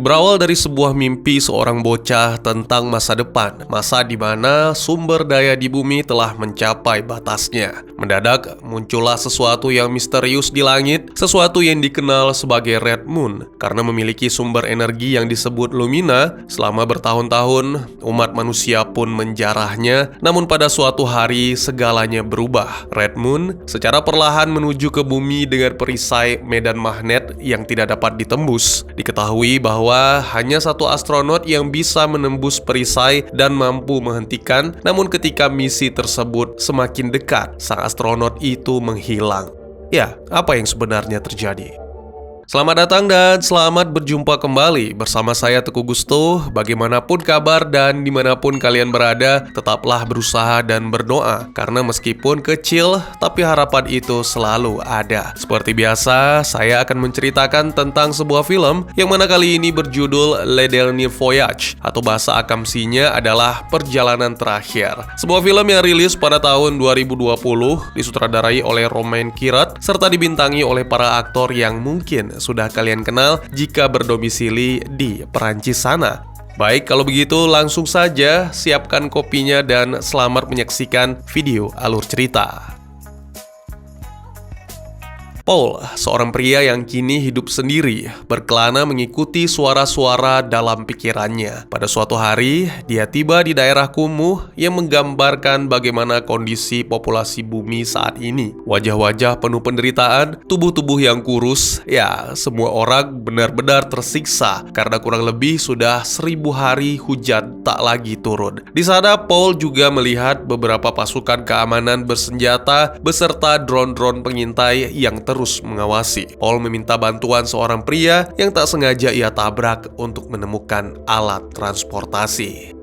Berawal dari sebuah mimpi seorang bocah tentang masa depan, masa di mana sumber daya di bumi telah mencapai batasnya. Mendadak muncullah sesuatu yang misterius di langit, sesuatu yang dikenal sebagai Red Moon. Karena memiliki sumber energi yang disebut Lumina, selama bertahun-tahun umat manusia pun menjarahnya, namun pada suatu hari segalanya berubah. Red Moon secara perlahan menuju ke bumi dengan perisai medan magnet yang tidak dapat ditembus. Diketahui bahwa hanya satu astronot yang bisa menembus perisai dan mampu menghentikan, namun ketika misi tersebut semakin dekat, sang astronot itu menghilang. Ya, apa yang sebenarnya terjadi? Selamat datang dan selamat berjumpa kembali bersama saya Teguh Gusto. Bagaimanapun kabar dan dimanapun kalian berada, tetaplah berusaha dan berdoa. Karena meskipun kecil, tapi harapan itu selalu ada. Seperti biasa, saya akan menceritakan tentang sebuah film yang mana kali ini berjudul Le Dernier Voyage, atau bahasa akamsinya adalah Perjalanan Terakhir. Sebuah film yang rilis pada tahun 2020, disutradarai oleh Romain Kirat, serta dibintangi oleh para aktor yang mungkin sudah kalian kenal jika berdomisili di Perancis sana. Baik, kalau begitu langsung saja siapkan kopinya dan selamat menyaksikan video alur cerita. Paul, seorang pria yang kini hidup sendiri, berkelana mengikuti suara-suara dalam pikirannya. Pada suatu hari, dia tiba di daerah kumuh yang menggambarkan bagaimana kondisi populasi bumi saat ini. Wajah-wajah penuh penderitaan, tubuh-tubuh yang kurus, ya, semua orang benar-benar tersiksa karena kurang lebih sudah 1000 hari hujan tak lagi turun. Di sana, Paul juga melihat beberapa pasukan keamanan bersenjata beserta drone-drone pengintai yang terus mengawasi. Paul meminta bantuan seorang pria yang tak sengaja ia tabrak untuk menemukan alat transportasi.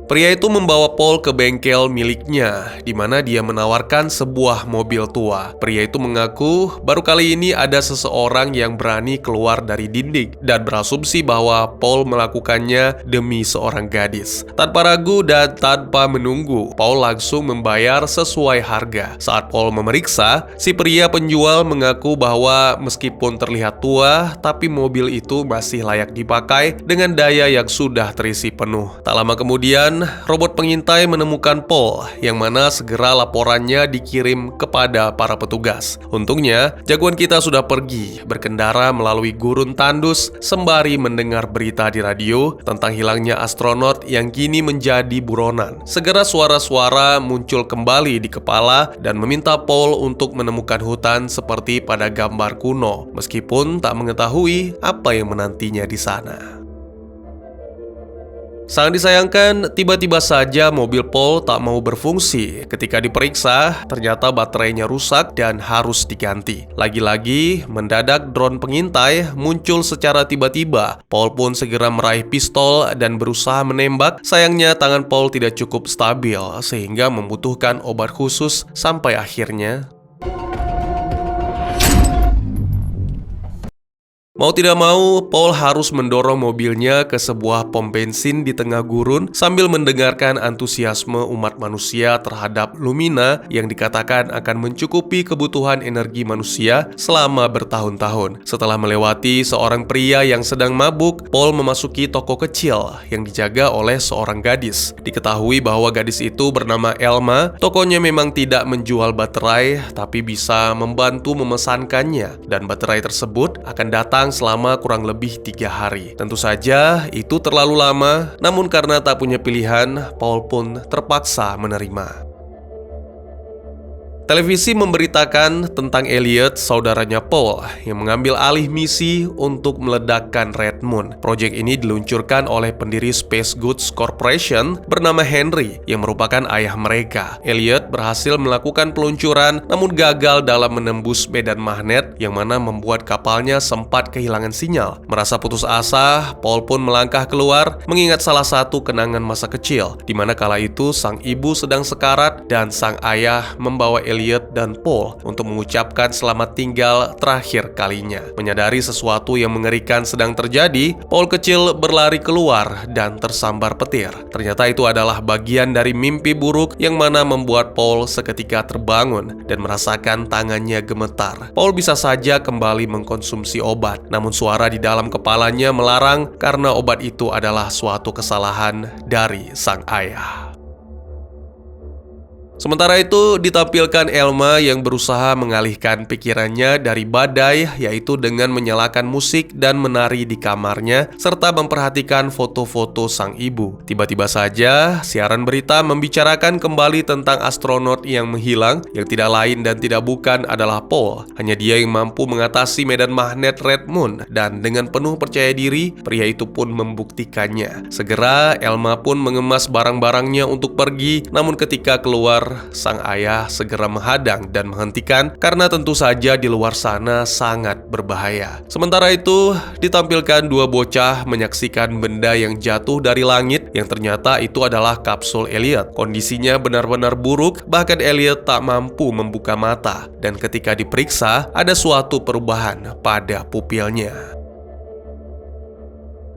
Pria itu membawa Paul ke bengkel miliknya, di mana dia menawarkan sebuah mobil tua. Pria itu mengaku baru kali ini ada seseorang yang berani keluar dari dinding dan berasumsi bahwa Paul melakukannya demi seorang gadis. Tanpa ragu dan tanpa menunggu, Paul langsung membayar sesuai harga. Saat Paul memeriksa, si pria penjual mengaku bahwa meskipun terlihat tua, tapi mobil itu masih layak dipakai dengan daya yang sudah terisi penuh. Tak lama kemudian, robot pengintai menemukan Paul, yang mana segera laporannya dikirim kepada para petugas. Untungnya, jagoan kita sudah pergi berkendara melalui gurun tandus sembari mendengar berita di radio tentang hilangnya astronot yang kini menjadi buronan. Segera suara-suara muncul kembali di kepala dan meminta Paul untuk menemukan hutan seperti pada gambar kuno, meskipun tak mengetahui apa yang menantinya di sana. Sangat disayangkan, tiba-tiba saja mobil Paul tak mau berfungsi. Ketika diperiksa, ternyata baterainya rusak dan harus diganti. Lagi-lagi, mendadak drone pengintai muncul secara tiba-tiba. Paul pun segera meraih pistol dan berusaha menembak. Sayangnya tangan Paul tidak cukup stabil, sehingga membutuhkan obat khusus sampai akhirnya mau tidak mau, Paul harus mendorong mobilnya ke sebuah pom bensin di tengah gurun sambil mendengarkan antusiasme umat manusia terhadap Lumina yang dikatakan akan mencukupi kebutuhan energi manusia selama bertahun-tahun. Setelah melewati seorang pria yang sedang mabuk, Paul memasuki toko kecil yang dijaga oleh seorang gadis. Diketahui bahwa gadis itu bernama Elma. Tokonya memang tidak menjual baterai, tapi bisa membantu memesankannya, dan baterai tersebut akan datang selama kurang lebih 3 hari. Tentu saja itu terlalu lama, namun karena tak punya pilihan, Paul pun terpaksa menerima. Televisi memberitakan tentang Elliot, saudaranya Paul, yang mengambil alih misi untuk meledakkan Red Moon. Proyek ini diluncurkan oleh pendiri Space Goods Corporation bernama Henry, yang merupakan ayah mereka. Elliot berhasil melakukan peluncuran, namun gagal dalam menembus medan magnet, yang mana membuat kapalnya sempat kehilangan sinyal. Merasa putus asa, Paul pun melangkah keluar, mengingat salah satu kenangan masa kecil, di mana kala itu sang ibu sedang sekarat dan sang ayah membawa Elliot Elliot dan Paul untuk mengucapkan selamat tinggal terakhir kalinya. Menyadari sesuatu yang mengerikan sedang terjadi, Paul kecil berlari keluar dan tersambar petir. Ternyata itu adalah bagian dari mimpi buruk yang mana membuat Paul seketika terbangun dan merasakan tangannya gemetar. Paul bisa saja kembali mengkonsumsi obat, namun suara di dalam kepalanya melarang karena obat itu adalah suatu kesalahan dari sang ayah. Sementara itu, ditampilkan Elma yang berusaha mengalihkan pikirannya dari badai, yaitu dengan menyalakan musik dan menari di kamarnya, serta memperhatikan foto-foto sang ibu. Tiba-tiba saja, siaran berita membicarakan kembali tentang astronot yang menghilang, yang tidak lain dan tidak bukan adalah Paul. Hanya dia yang mampu mengatasi medan magnet Red Moon, dan dengan penuh percaya diri, pria itu pun membuktikannya. Segera, Elma pun mengemas barang-barangnya untuk pergi, namun ketika keluar, sang ayah segera menghadang dan menghentikan karena tentu saja di luar sana sangat berbahaya. Sementara itu, ditampilkan dua bocah menyaksikan benda yang jatuh dari langit yang ternyata itu adalah kapsul Elliot. Kondisinya benar-benar buruk, bahkan Elliot tak mampu membuka mata, dan ketika diperiksa ada suatu perubahan pada pupilnya.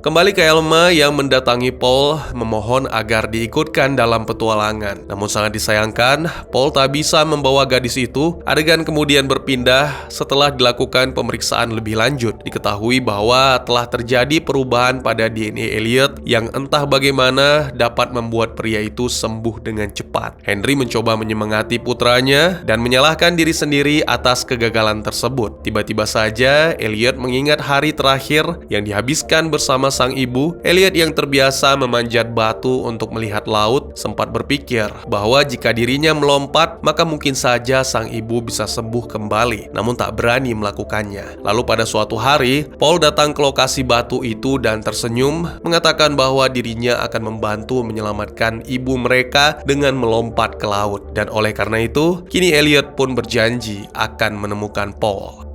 Kembali ke Elma yang mendatangi Paul memohon agar diikutkan dalam petualangan. Namun sangat disayangkan, Paul tak bisa membawa gadis itu. Adegan kemudian berpindah setelah dilakukan pemeriksaan lebih lanjut. Diketahui bahwa telah terjadi perubahan pada DNA Elliot yang entah bagaimana dapat membuat pria itu sembuh dengan cepat. Henry mencoba menyemangati putranya dan menyalahkan diri sendiri atas kegagalan tersebut. Tiba-tiba saja Elliot mengingat hari terakhir yang dihabiskan bersama sang ibu. Elliot yang terbiasa memanjat batu untuk melihat laut sempat berpikir bahwa jika dirinya melompat maka mungkin saja sang ibu bisa sembuh kembali, namun tak berani melakukannya. Lalu pada suatu hari, Paul datang ke lokasi batu itu dan tersenyum mengatakan bahwa dirinya akan membantu menyelamatkan ibu mereka dengan melompat ke laut. Dan oleh karena itu, kini Elliot pun berjanji akan menemukan Paul.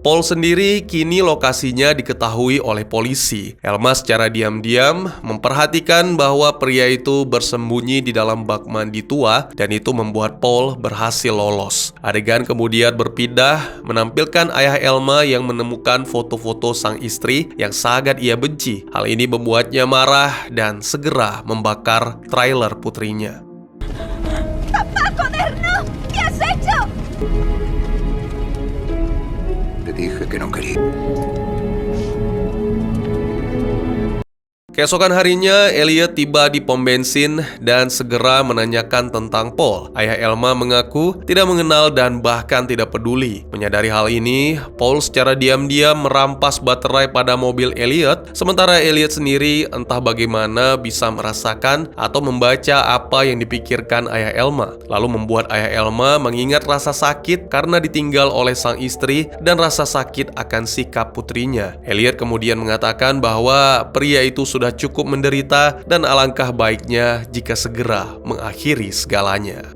Paul sendiri kini lokasinya diketahui oleh polisi. Elma secara diam-diam memperhatikan bahwa pria itu bersembunyi di dalam bak mandi tua dan itu membuat Paul berhasil lolos. Adegan kemudian berpindah menampilkan ayah Elma yang menemukan foto-foto sang istri yang sangat ia benci. Hal ini membuatnya marah dan segera membakar trailer putrinya. ¡Papá Coderno! ¿Qué has hecho? Te dije que no quería. Keesokan harinya, Elliot tiba di pom bensin dan segera menanyakan tentang Paul. Ayah Elma mengaku tidak mengenal dan bahkan tidak peduli. Menyadari hal ini, Paul secara diam-diam merampas baterai pada mobil Elliot, sementara Elliot sendiri entah bagaimana bisa merasakan atau membaca apa yang dipikirkan ayah Elma. Lalu membuat ayah Elma mengingat rasa sakit karena ditinggal oleh sang istri dan rasa sakit akan sikap putrinya. Elliot kemudian mengatakan bahwa pria itu sudah cukup menderita dan alangkah baiknya jika segera mengakhiri segalanya.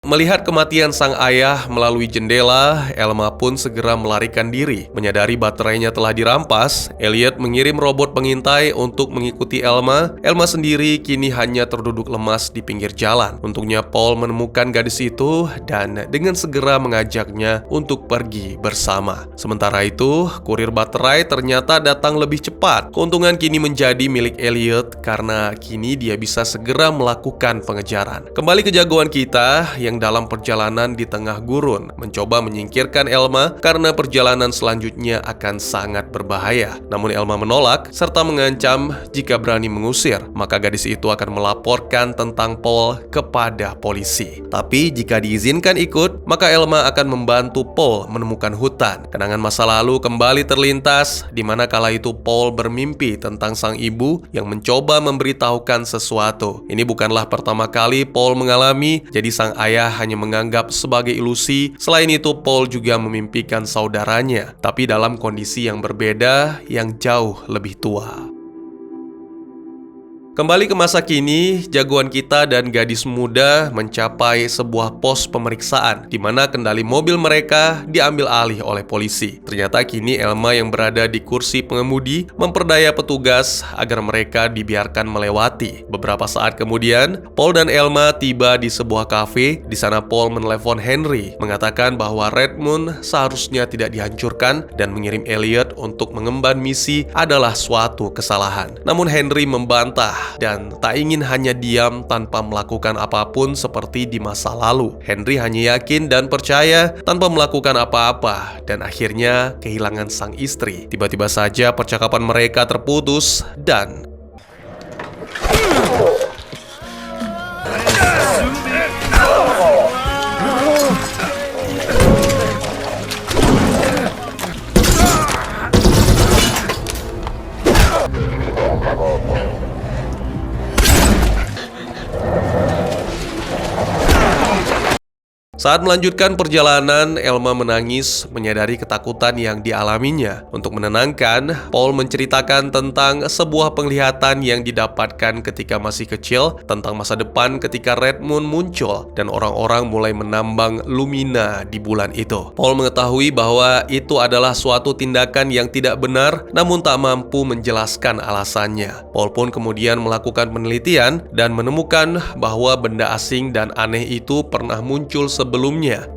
Melihat kematian sang ayah melalui jendela, Elma pun segera melarikan diri. Menyadari baterainya telah dirampas, Elliot mengirim robot pengintai untuk mengikuti Elma. Elma sendiri kini hanya terduduk lemas di pinggir jalan. Untungnya Paul menemukan gadis itu dan dengan segera mengajaknya untuk pergi bersama. Sementara itu, kurir baterai ternyata datang lebih cepat. Keuntungan kini menjadi milik Elliot karena kini dia bisa segera melakukan pengejaran. Kembali ke jagoan kita yang dalam perjalanan di tengah gurun mencoba menyingkirkan Elma karena perjalanan selanjutnya akan sangat berbahaya. Namun Elma menolak serta mengancam jika berani mengusir, maka gadis itu akan melaporkan tentang Paul kepada polisi. Tapi jika diizinkan ikut, maka Elma akan membantu Paul menemukan hutan. Kenangan masa lalu kembali terlintas, di mana kala itu Paul bermimpi tentang sang ibu yang mencoba memberitahukan sesuatu. Ini bukanlah pertama kali Paul mengalami, jadi sang ayah hanya menganggap sebagai ilusi. Selain itu, Paul juga memimpikan saudaranya, tapi dalam kondisi yang berbeda, yang jauh lebih tua. Kembali ke masa kini, jagoan kita dan gadis muda mencapai sebuah pos pemeriksaan di mana kendali mobil mereka diambil alih oleh polisi. Ternyata kini Elma yang berada di kursi pengemudi memperdaya petugas agar mereka dibiarkan melewati. Beberapa saat kemudian, Paul dan Elma tiba di sebuah kafe. Di sana Paul menelepon Henry, mengatakan bahwa Redmond seharusnya tidak dihancurkan dan mengirim Elliot untuk mengemban misi adalah suatu kesalahan. Namun Henry membantah dan tak ingin hanya diam tanpa melakukan apapun seperti di masa lalu. Henry hanya yakin dan percaya tanpa melakukan apa-apa dan akhirnya kehilangan sang istri. Tiba-tiba saja percakapan mereka terputus dan saat melanjutkan perjalanan, Elma menangis menyadari ketakutan yang dialaminya. Untuk menenangkan, Paul menceritakan tentang sebuah penglihatan yang didapatkan ketika masih kecil tentang masa depan ketika Redmond muncul dan orang-orang mulai menambang lumina di bulan itu. Paul mengetahui bahwa itu adalah suatu tindakan yang tidak benar namun tak mampu menjelaskan alasannya. Paul pun kemudian melakukan penelitian dan menemukan bahwa benda asing dan aneh itu pernah muncul sebelumnya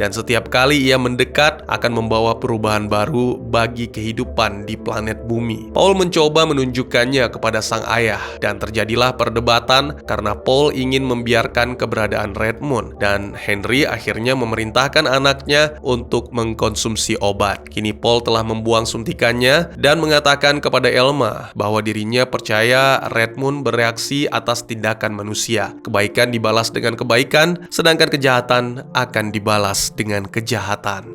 dan setiap kali ia mendekat akan membawa perubahan baru bagi kehidupan di planet bumi. Paul mencoba menunjukkannya kepada sang ayah dan terjadilah perdebatan karena Paul ingin membiarkan keberadaan Redmond dan Henry akhirnya memerintahkan anaknya untuk mengkonsumsi obat. Kini Paul telah membuang suntikannya dan mengatakan kepada Elma bahwa dirinya percaya Redmond bereaksi atas tindakan manusia. Kebaikan dibalas dengan kebaikan, sedangkan kejahatan akan dibalas dengan kejahatan.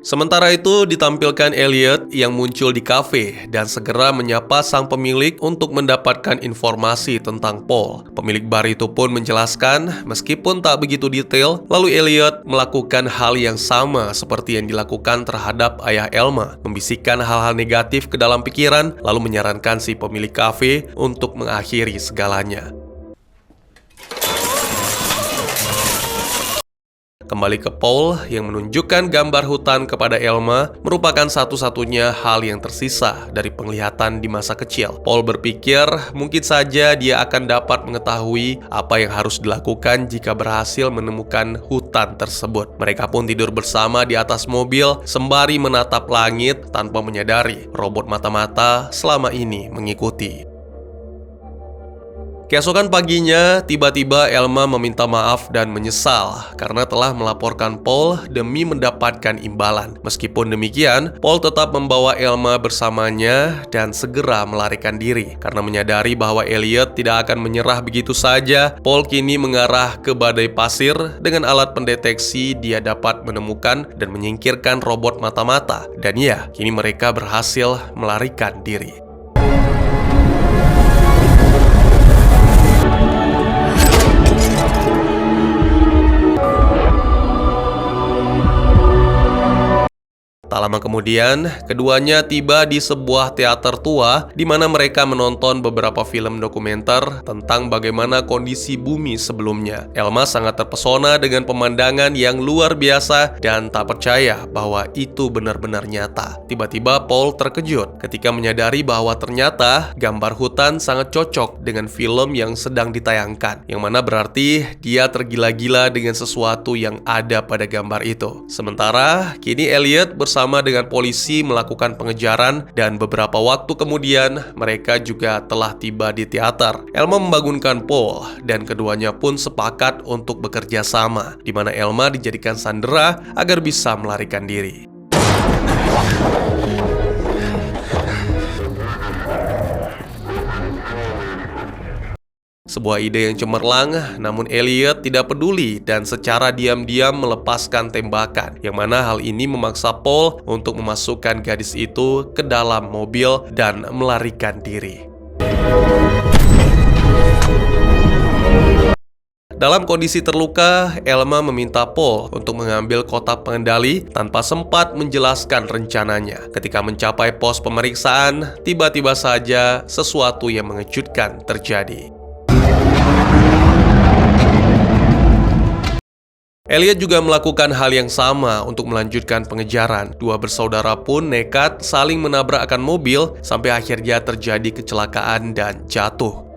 Sementara itu ditampilkan Elliot yang muncul di kafe dan segera menyapa sang pemilik untuk mendapatkan informasi tentang Paul. Pemilik bar itu pun menjelaskan meskipun tak begitu detail, lalu Elliot melakukan hal yang sama seperti yang dilakukan terhadap ayah Elma, membisikkan hal-hal negatif ke dalam pikiran lalu menyarankan si pemilik kafe untuk mengakhiri segalanya. Kembali ke Paul yang menunjukkan gambar hutan kepada Elma merupakan satu-satunya hal yang tersisa dari penglihatan di masa kecil. Paul berpikir mungkin saja dia akan dapat mengetahui apa yang harus dilakukan jika berhasil menemukan hutan tersebut. Mereka pun tidur bersama di atas mobil sembari menatap langit tanpa menyadari robot mata-mata selama ini mengikuti. Keesokan paginya, tiba-tiba Elma meminta maaf dan menyesal karena telah melaporkan Paul demi mendapatkan imbalan. Meskipun demikian, Paul tetap membawa Elma bersamanya dan segera melarikan diri. Karena menyadari bahwa Elliot tidak akan menyerah begitu saja, Paul kini mengarah ke badai pasir. Dengan alat pendeteksi, dia dapat menemukan dan menyingkirkan robot mata-mata. Dan ya, kini mereka berhasil melarikan diri. Tak lama kemudian, keduanya tiba di sebuah teater tua di mana mereka menonton beberapa film dokumenter tentang bagaimana kondisi bumi sebelumnya. Elma sangat terpesona dengan pemandangan yang luar biasa dan tak percaya bahwa itu benar-benar nyata. Tiba-tiba Paul terkejut ketika menyadari bahwa ternyata gambar hutan sangat cocok dengan film yang sedang ditayangkan, yang mana berarti dia tergila-gila dengan sesuatu yang ada pada gambar itu. Sementara kini Elliot bersama dengan polisi melakukan pengejaran dan beberapa waktu kemudian mereka juga telah tiba di teater. Elma membangunkan Paul dan keduanya pun sepakat untuk bekerja sama, di mana Elma dijadikan sandera agar bisa melarikan diri. Sebuah ide yang cemerlang, namun Elliot tidak peduli dan secara diam-diam melepaskan tembakan, yang mana hal ini memaksa Paul untuk memasukkan gadis itu ke dalam mobil dan melarikan diri. Dalam kondisi terluka, Elma meminta Paul untuk mengambil kotak pengendali tanpa sempat menjelaskan rencananya. Ketika mencapai pos pemeriksaan, tiba-tiba saja sesuatu yang mengejutkan terjadi. Elliot juga melakukan hal yang sama untuk melanjutkan pengejaran. Dua bersaudara pun nekat saling menabrakkan mobil sampai akhirnya terjadi kecelakaan dan jatuh.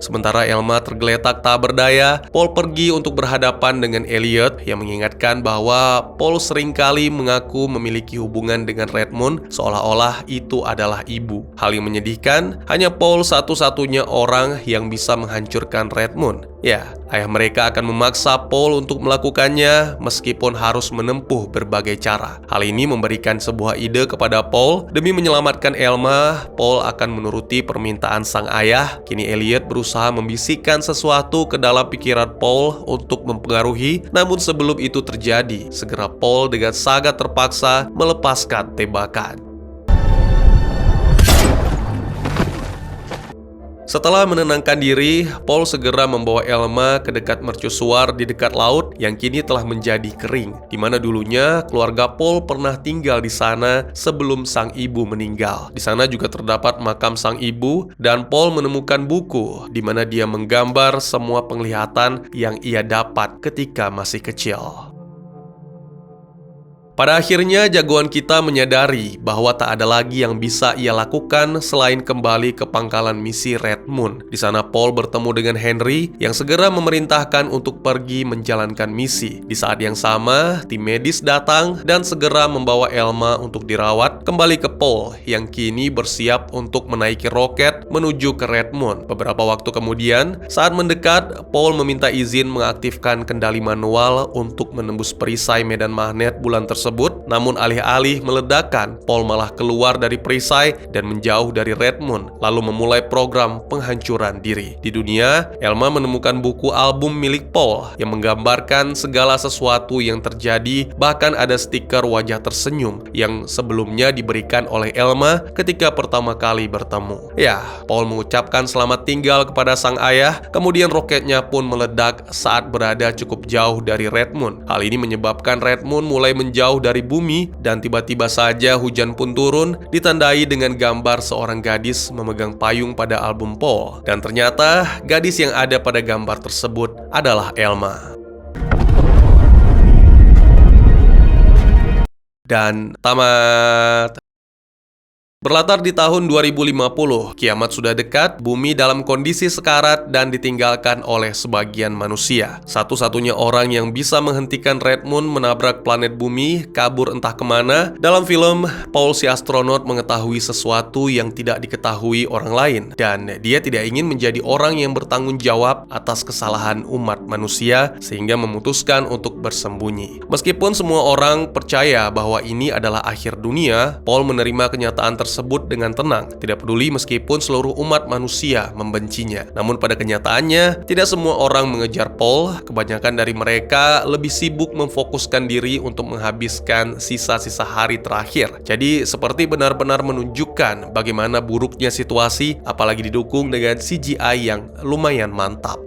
Sementara Elma tergeletak tak berdaya, Paul pergi untuk berhadapan dengan Elliot yang mengingatkan bahwa Paul seringkali mengaku memiliki hubungan dengan Redmond seolah-olah itu adalah ibu. Hal yang menyedihkan, hanya Paul satu-satunya orang yang bisa menghancurkan Redmond. Ya, ayah mereka akan memaksa Paul untuk melakukannya meskipun harus menempuh berbagai cara. Hal ini memberikan sebuah ide kepada Paul. Demi menyelamatkan Elma, Paul akan menuruti permintaan sang ayah. Kini Elliot berusaha membisikkan sesuatu ke dalam pikiran Paul untuk mempengaruhi. Namun sebelum itu terjadi, segera Paul dengan sangat terpaksa melepaskan tembakan. Setelah menenangkan diri, Paul segera membawa Elma ke dekat mercusuar di dekat laut yang kini telah menjadi kering, di mana dulunya keluarga Paul pernah tinggal di sana sebelum sang ibu meninggal. Di sana juga terdapat makam sang ibu, dan Paul menemukan buku di mana dia menggambar semua penglihatan yang ia dapat ketika masih kecil. Pada akhirnya, jagoan kita menyadari bahwa tak ada lagi yang bisa ia lakukan selain kembali ke pangkalan misi Redmond. Di sana Paul bertemu dengan Henry yang segera memerintahkan untuk pergi menjalankan misi. Di saat yang sama, tim medis datang dan segera membawa Elma untuk dirawat kembali ke Paul yang kini bersiap untuk menaiki roket menuju ke Redmond. Beberapa waktu kemudian, saat mendekat, Paul meminta izin mengaktifkan kendali manual untuk menembus perisai medan magnet bulan tersebut. Namun alih-alih meledakkan, Paul malah keluar dari perisai dan menjauh dari Redmond, lalu memulai program penghancuran diri. Di dunia, Elma menemukan buku album milik Paul yang menggambarkan segala sesuatu yang terjadi, bahkan ada stiker wajah tersenyum yang sebelumnya diberikan oleh Elma ketika pertama kali bertemu. Ya, Paul mengucapkan selamat tinggal kepada sang ayah, kemudian roketnya pun meledak saat berada cukup jauh dari Redmond. Hal ini menyebabkan Redmond mulai menjauh dari bumi, dan tiba-tiba saja hujan pun turun, ditandai dengan gambar seorang gadis memegang payung pada album Paul. Dan ternyata gadis yang ada pada gambar tersebut adalah Elma. Dan tamat. Berlatar di tahun 2050, kiamat sudah dekat, bumi dalam kondisi sekarat dan ditinggalkan oleh sebagian manusia. Satu-satunya orang yang bisa menghentikan Redmond menabrak planet bumi kabur entah kemana. Dalam film, Paul si astronot mengetahui sesuatu yang tidak diketahui orang lain, dan dia tidak ingin menjadi orang yang bertanggung jawab atas kesalahan umat manusia sehingga memutuskan untuk bersembunyi. Meskipun semua orang percaya bahwa ini adalah akhir dunia, Paul menerima kenyataan tersebut dengan tenang, tidak peduli meskipun seluruh umat manusia membencinya. Namun pada kenyataannya, tidak semua orang mengejar Paul. Kebanyakan dari mereka lebih sibuk memfokuskan diri untuk menghabiskan sisa-sisa hari terakhir. Jadi seperti benar-benar menunjukkan bagaimana buruknya situasi, apalagi didukung dengan CGI yang lumayan mantap.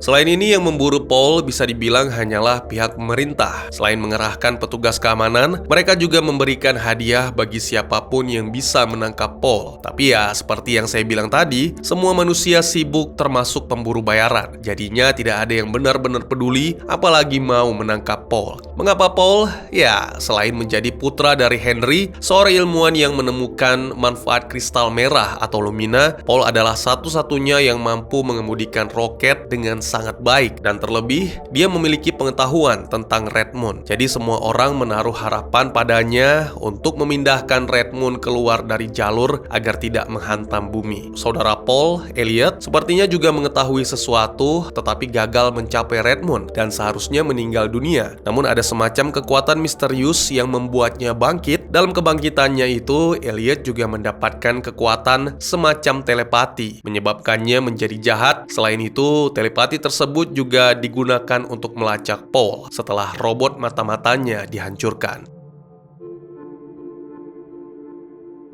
Selain ini, yang memburu Paul bisa dibilang hanyalah pihak pemerintah. Selain mengerahkan petugas keamanan, mereka juga memberikan hadiah bagi siapapun yang bisa menangkap Paul. Tapi ya, seperti yang saya bilang tadi, semua manusia sibuk termasuk pemburu bayaran. Jadinya tidak ada yang benar-benar peduli, apalagi mau menangkap Paul. Mengapa Paul? Ya, selain menjadi putra dari Henry, seorang ilmuwan yang menemukan manfaat kristal merah atau lumina, Paul adalah satu-satunya yang mampu mengemudikan roket dengan sangat baik, dan terlebih dia memiliki pengetahuan tentang Redmond. Jadi semua orang menaruh harapan padanya untuk memindahkan Redmond keluar dari jalur agar tidak menghantam bumi. Saudara Paul, Elliot, sepertinya juga mengetahui sesuatu tetapi gagal mencapai Redmond dan seharusnya meninggal dunia. Namun ada semacam kekuatan misterius yang membuatnya bangkit. Dalam kebangkitannya itu, Elliot juga mendapatkan kekuatan semacam telepati, menyebabkannya menjadi jahat. Selain itu, telepati tersebut juga digunakan untuk melacak Paul setelah robot mata-matanya dihancurkan.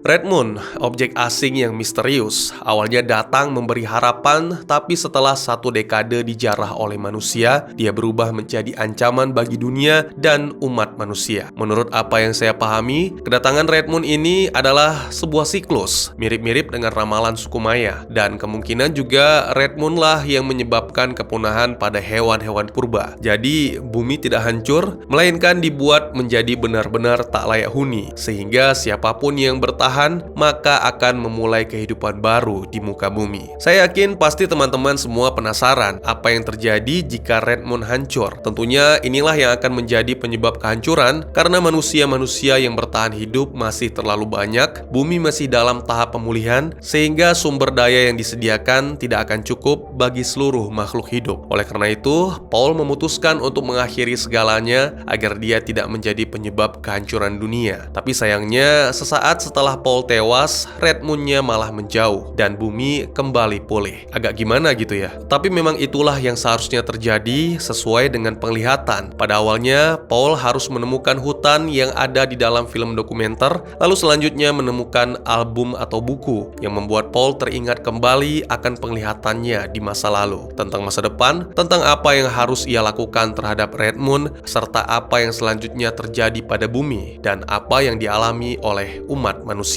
Red Moon, objek asing yang misterius, awalnya datang memberi harapan, tapi setelah 1 dekade dijarah oleh manusia, dia berubah menjadi ancaman bagi dunia dan umat manusia. Menurut apa yang saya pahami, kedatangan Red Moon ini adalah sebuah siklus, mirip-mirip dengan ramalan suku Maya, dan kemungkinan juga Red Moon lah yang menyebabkan kepunahan pada hewan-hewan purba. Jadi, bumi tidak hancur, melainkan dibuat menjadi benar-benar tak layak huni, sehingga siapapun yang bertahan maka akan memulai kehidupan baru di muka bumi. Saya yakin pasti teman-teman semua penasaran apa yang terjadi jika Red Moon hancur. Tentunya inilah yang akan menjadi penyebab kehancuran karena manusia-manusia yang bertahan hidup masih terlalu banyak, bumi masih dalam tahap pemulihan, sehingga sumber daya yang disediakan tidak akan cukup bagi seluruh makhluk hidup. Oleh karena itu, Paul memutuskan untuk mengakhiri segalanya agar dia tidak menjadi penyebab kehancuran dunia. Tapi sayangnya, sesaat setelah Paul tewas, Red Moon-nya malah menjauh dan bumi kembali pulih. Agak gimana gitu ya. Tapi memang itulah yang seharusnya terjadi sesuai dengan penglihatan. Pada awalnya, Paul harus menemukan hutan yang ada di dalam film dokumenter, lalu selanjutnya menemukan album atau buku yang membuat Paul teringat kembali akan penglihatannya di masa lalu, tentang masa depan, tentang apa yang harus ia lakukan terhadap Red Moon, serta apa yang selanjutnya terjadi pada bumi dan apa yang dialami oleh umat manusia.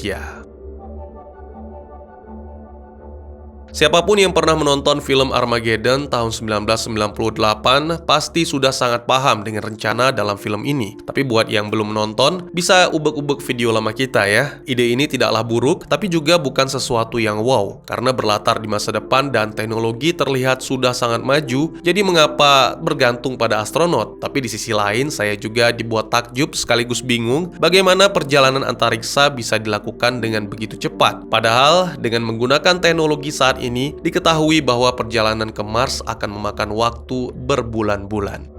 Siapapun yang pernah menonton film Armageddon tahun 1998 pasti sudah sangat paham dengan rencana dalam film ini. Tapi buat yang belum menonton, bisa ubek-ubek video lama kita ya. Ide ini tidaklah buruk, tapi juga bukan sesuatu yang wow, karena berlatar di masa depan dan teknologi terlihat sudah sangat maju, jadi mengapa bergantung pada astronot? Tapi di sisi lain, saya juga dibuat takjub sekaligus bingung bagaimana perjalanan antariksa bisa dilakukan dengan begitu cepat. Padahal, dengan menggunakan teknologi saat ini diketahui bahwa perjalanan ke Mars akan memakan waktu berbulan-bulan.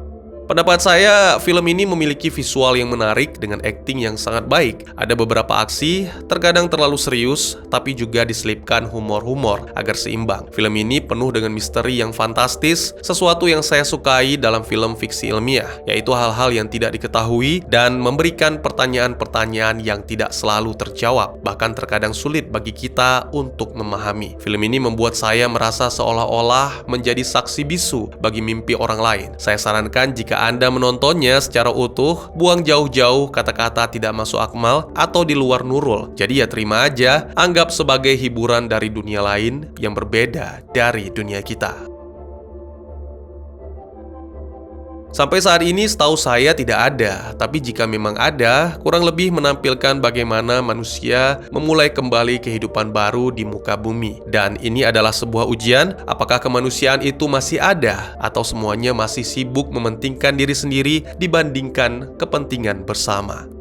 Pendapat saya, film ini memiliki visual yang menarik dengan akting yang sangat baik. Ada beberapa aksi, terkadang terlalu serius, tapi juga diselipkan humor-humor agar seimbang. Film ini penuh dengan misteri yang fantastis, sesuatu yang saya sukai dalam film fiksi ilmiah, yaitu hal-hal yang tidak diketahui dan memberikan pertanyaan-pertanyaan yang tidak selalu terjawab, bahkan terkadang sulit bagi kita untuk memahami. Film ini membuat saya merasa seolah-olah menjadi saksi bisu bagi mimpi orang lain. Saya sarankan jika Anda menontonnya secara utuh, buang jauh-jauh kata-kata tidak masuk akal atau di luar nurul. Jadi ya terima aja, anggap sebagai hiburan dari dunia lain yang berbeda dari dunia kita. Sampai saat ini setahu saya tidak ada, tapi jika memang ada, kurang lebih menampilkan bagaimana manusia memulai kembali kehidupan baru di muka bumi. Dan ini adalah sebuah ujian, apakah kemanusiaan itu masih ada, atau semuanya masih sibuk mementingkan diri sendiri dibandingkan kepentingan bersama.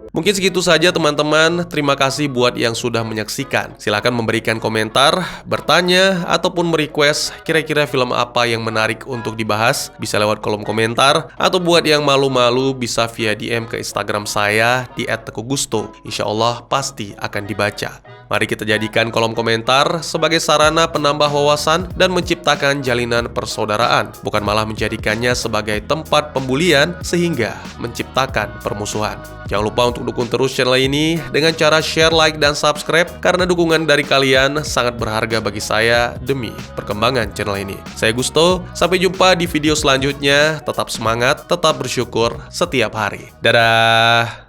Mungkin segitu saja teman-teman, terima kasih buat yang sudah menyaksikan. Silahkan memberikan komentar, bertanya, ataupun merequest kira-kira film apa yang menarik untuk dibahas. Bisa lewat kolom komentar, atau buat yang malu-malu bisa via DM ke Instagram saya di @teguhgusto. Insya Allah pasti akan dibaca. Mari kita jadikan kolom komentar sebagai sarana penambah wawasan dan menciptakan jalinan persaudaraan, bukan malah menjadikannya sebagai tempat pembulian sehingga menciptakan permusuhan. Jangan lupa untuk dukung terus channel ini dengan cara share, like, dan subscribe, karena dukungan dari kalian sangat berharga bagi saya demi perkembangan channel ini. Saya Gusto, sampai jumpa di video selanjutnya. Tetap semangat, tetap bersyukur setiap hari. Dadah!